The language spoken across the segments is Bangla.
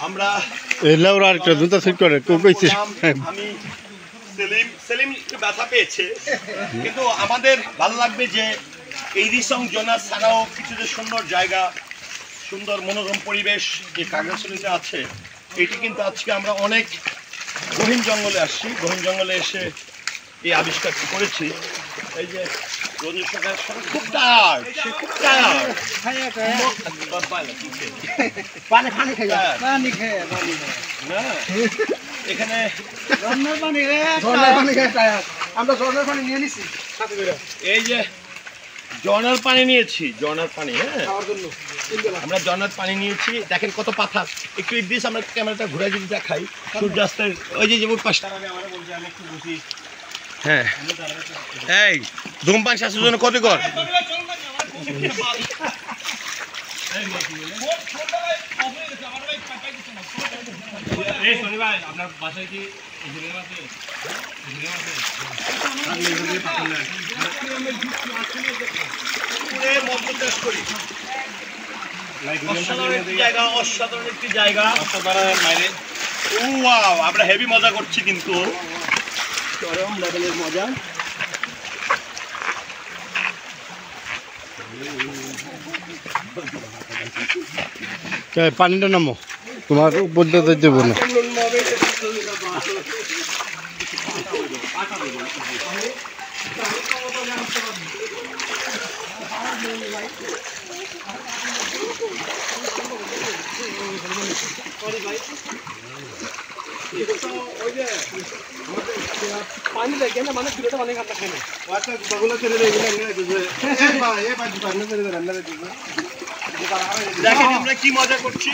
আমরা এলাও আরেকটা জুতা সেট করে কইছে আমি সেলিম একটু ব্যথা পেয়েছে, কিন্তু আমাদের ভালো লাগবে যে এই রিসং জোনাস ছাড়াও কিছু যে সুন্দর জায়গা, সুন্দর মনোরম পরিবেশ যে খাগড়াছড়িতে আছে, এটি কিন্তু আজকে আমরা অনেক গহীন জঙ্গলে আসছি, গহীন জঙ্গলে এসে এই আবিষ্কারটি করেছি। এই যে রঞ্জু সরকার খুব টায়ার্ড, সে খুব টায়ার্ড, না এখানে আমরা ঝর্ণার পানি নিয়ে নিছি এই যে ঝর্ণার পানি নিয়েছি, ঝর্ণার পানি, হ্যাঁ আমরা ঝর্ণার পানি নিয়েছি। দেখেন কত পাথর, একটু ইদ্রিস আমরা ক্যামেরাটা ঘুরে যদি দেখাই সূর্যাস্তের ওই যে যেমন পাশটা। হ্যাঁ এই ধূমপান স্বাস্থ্যের জন্য ক্ষতিকর। আপনার বাসায় কি অসাধারণ একটি জায়গা, আমরা হেভি মজা করছি, কিন্তু চরম লেভেলের মজা। পানিটা নামো, তোমার উপর দিয়ে দেবো না। পানি দেখে না মানে চুলেটা অনেক আমরা খেলে দেখেন আমরা কি মজা করছি।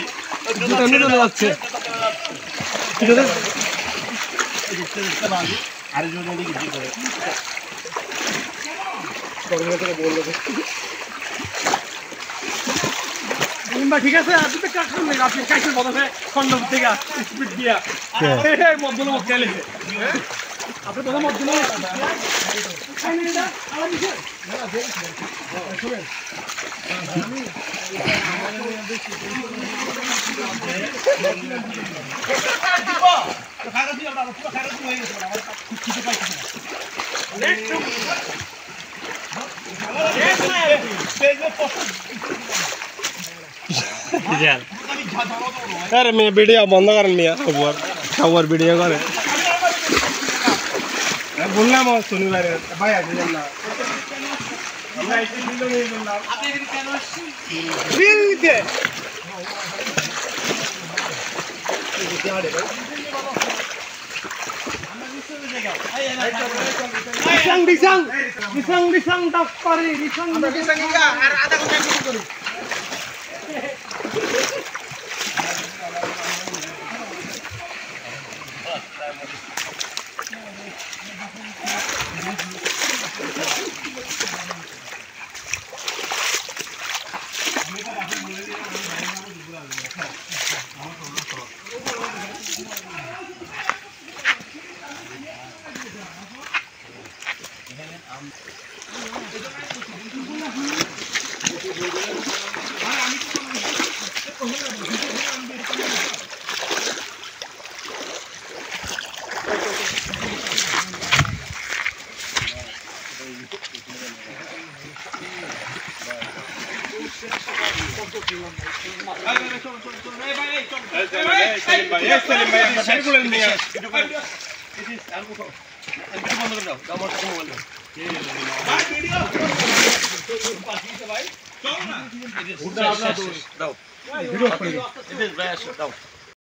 ঠিক আছে, আপনি তো কাজ করলেন, আপনি কাজের বদলে খন্ডম থেকে স্পিড দিয়া মধ্যে খেলে আপনি তো মধ্যে আরে মেয়ে ভিডিও বন্ধ করেন মিয়া, খবর ভিডিও করে বললাম শনিবারে ভাই আসবেন না দাও